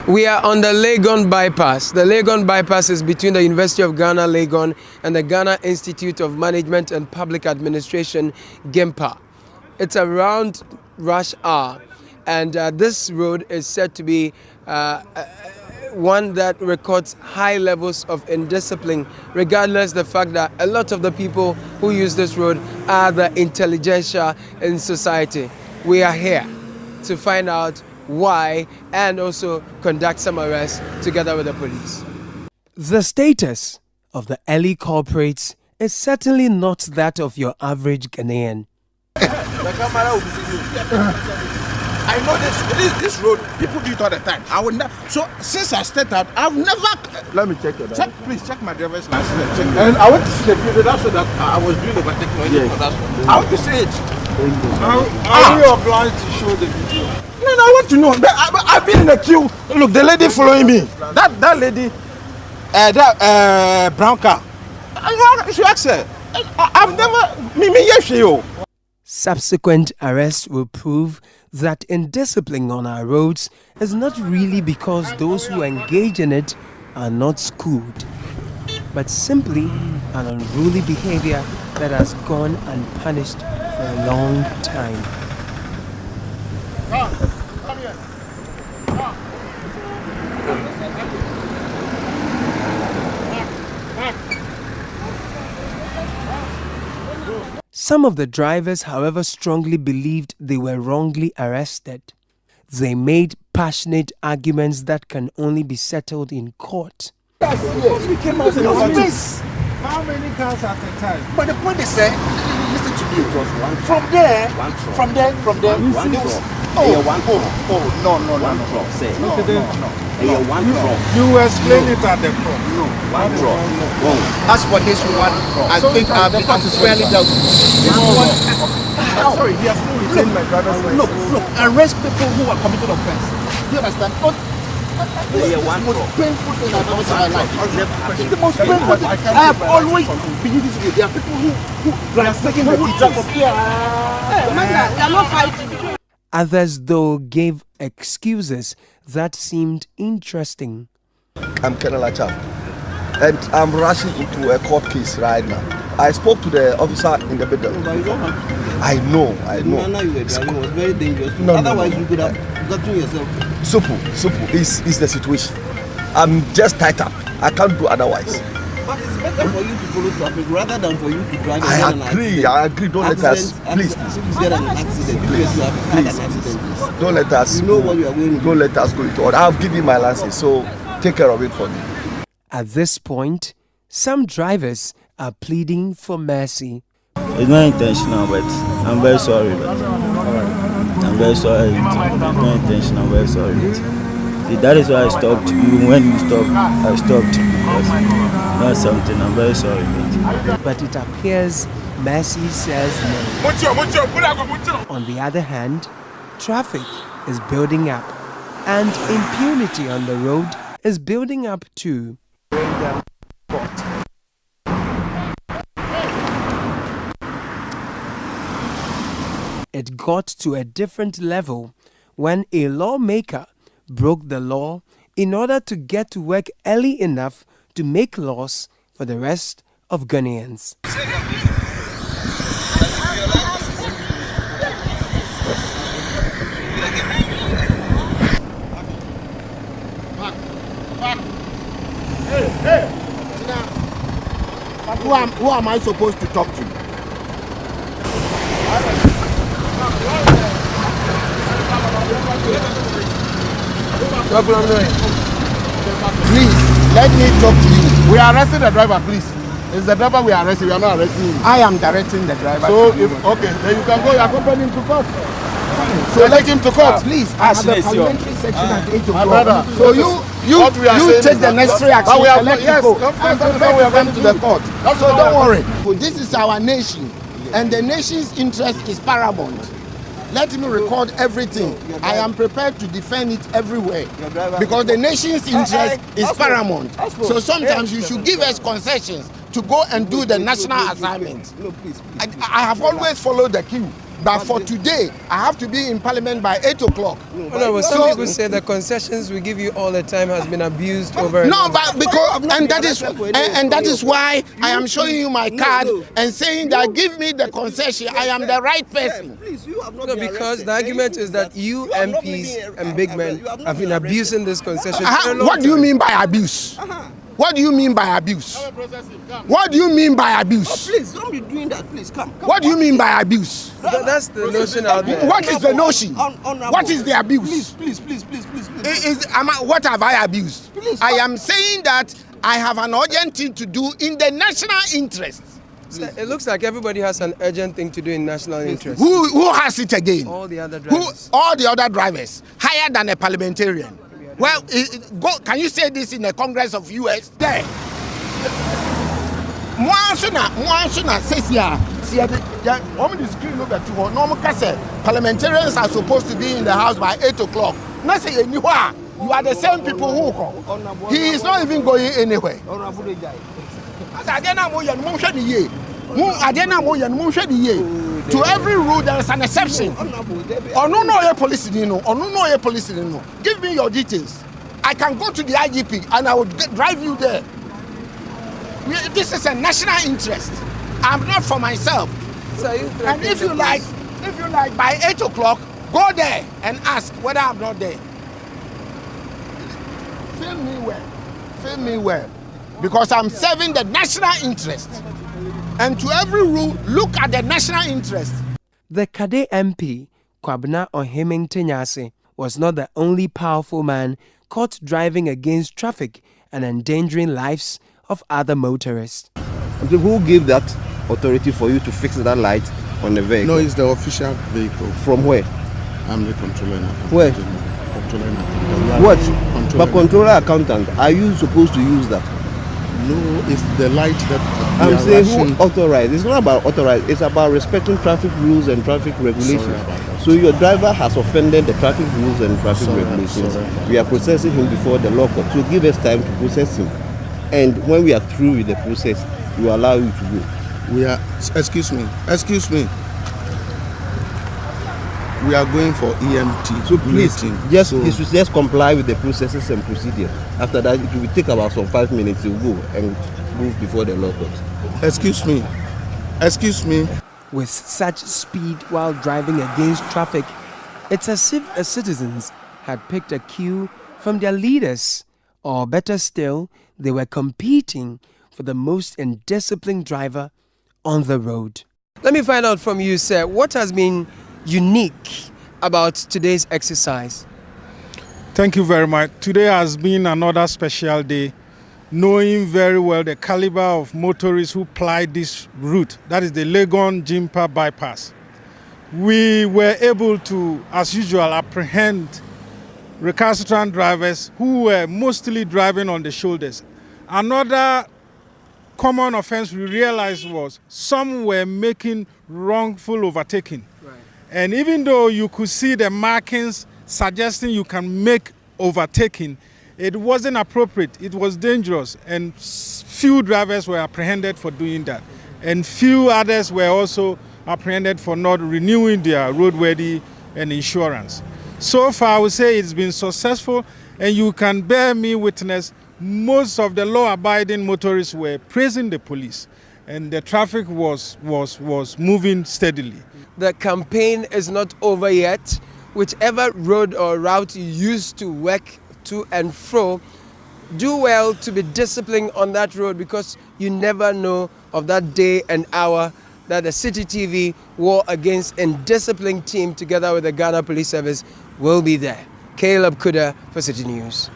We are on the Legon bypass. The Legon bypass is between the University of Ghana, Legon, and the Ghana Institute of Management and Public Administration, GIMPA. It's around rush hour, and this road is said to be one that records high levels of indiscipline, regardless the fact that a lot of the people who use this road are the intelligentsia in society. We are here to find out why and also conduct some arrests together with the police. The status of the early culprits is certainly not that of your average Ghanaian. I know this road, people do it all the time. I would not. So since I started, I've never. Let me check your driver's. Please check my driver's license. And I want to see the video. That's so that I was doing overtaking. Yes. I want to see it. Are you obliged to show the video? No, I want to know. I've been in the queue. Look, the lady following me. That lady, that brown car. You should ask her. I've never. Yes, you. Subsequent arrests will prove that indiscipline on our roads is not really because those who engage in it are not schooled, but simply an unruly behavior that has gone unpunished for a long time. Come here. Some of the drivers, however, strongly believed they were wrongly arrested. They made passionate arguments that can only be settled in court. How many cars at a time? But the point is, listen to me. From there, no. You explain it at the front. No, one drop. As for this one, I think I've fairly dealt with this one. I'm sorry, he has still retained my driver's license. Look, arrest people who are committed offense. Do you understand? This is the most painful thing I've ever seen in my life. The most painful thing. I have always believed this way. There are people who are taking the details of here. They're not fighting. Others, though, gave excuses that seemed interesting. I'm Colonel Acham, and I'm rushing into a court case right now. I spoke to the officer in the middle. I know. No, you were driving. It was very dangerous. Otherwise, you could have gotten yourself. Simple is the situation. I'm just tied up. I can't do otherwise. But it's better for you to follow traffic rather than for you to drive. I agree. Don't let us, please. Get an accident. Don't let us. You know what you are going to do. Don't let us go into order. I've given you my license, so take care of it for me. At this point, some drivers are pleading for mercy. It's not intentional, but I'm very sorry. I'm very sorry. It's not intentional. I'm very sorry. See, that is why I stopped you. When you stopped, I stopped. That's something. I'm very sorry. But it appears mercy says no. On the other hand, traffic is building up, and impunity on the road is building up too. It got to a different level when a lawmaker broke the law in order to get to work early enough to make laws for the rest of Ghanaians. Hey. Who am I supposed to talk to? Please, let me talk to you. We are arresting the driver, please. It's the driver we are arresting. We are not arresting him. I am directing the driver. So, then you can go accompany him to court. So let him to court. Please, I have a parliamentary section at 8 o'clock. So you take the necessary action. We have come to the court. So don't worry. This is our nation, and the nation's interest is paramount. Let me record everything. I am prepared to defend it everywhere because the nation's interest is paramount. So sometimes you should give us concessions to go and do the national assignment. I have always followed the queue. But for today, I have to be in Parliament by 8 o'clock. Some people say the concessions we give you all the time has been abused over. No, but because and that is why I am showing you my card and saying that give me the concession. I am the right person. Please, you have not No, been because arrested. the argument is that you MPs and big men have been abusing this concession. What do you mean by abuse? What do you mean by abuse? What do you mean by abuse? Please, don't be doing that. Please, come. What do you mean by abuse? That's the notion out there. What is the notion? What is the abuse? Please. What have I abused? Please, I am saying that I have an urgent thing to do in the national interest. It looks like everybody has an urgent thing to do in national interest. Who has it again? All the other drivers. All the other drivers, higher than a parliamentarian. Well, can you say this in the Congress of US? There. Parliamentarians are supposed to be in the house by 8 o'clock. You are the same people who come. He is not even going anywhere. To every rule there is an exception. Give me your details. I can go to the IGP and I will drive you there. This is a national interest. I'm not for myself. And if you like, by 8 o'clock, go there and ask whether I'm not there. Feel me well. Because I'm serving the national interest. And to every rule, look at the national interest. The Kade MP, Kwabena Ohiming-Tenyase, was not the only powerful man caught driving against traffic and endangering lives of other motorists. Who gave that authority for you to fix that light on the vehicle? No, it's the official vehicle. From where? I'm the controller. Where? Controller. What? But controller accountant, are you supposed to use that? No, it's the light that I'm saying who authorized. It's not about authorized. It's about respecting traffic rules and traffic regulations. Sorry about that. So your driver has offended the traffic rules and traffic regulations. We are processing him before the law court. So give us time to process him. And when we are through with the process, we will allow you to go. We are. Excuse me. We are going for EMT. So please, you should just comply with the processes and procedure. After that, it will take about 5 minutes to go and move before the law court. Excuse me. With such speed while driving against traffic, it's as if the citizens had picked a cue from their leaders, or better still, they were competing for the most indisciplined driver on the road. Let me find out from you, sir, what has been unique about today's exercise? Thank you very much. Today has been another special day, knowing very well the caliber of motorists who ply this route, that is the Legon-Jimpa bypass. We were able to, as usual, apprehend recalcitrant drivers who were mostly driving on the shoulders. Another common offense we realized was some were making wrongful overtaking. And even though you could see the markings suggesting you can make overtaking, it wasn't appropriate, it was dangerous, and few drivers were apprehended for doing that. And few others were also apprehended for not renewing their roadworthy and insurance. So far, I would say it's been successful, and you can bear me witness, most of the law-abiding motorists were praising the police, and the traffic was moving steadily. The campaign is not over yet. Whichever road or route you used to work to and fro, do well to be disciplined on that road, because you never know of that day and hour that the City TV War Against Indiscipline team together with the Ghana Police Service will be there. Caleb Kuda for City News.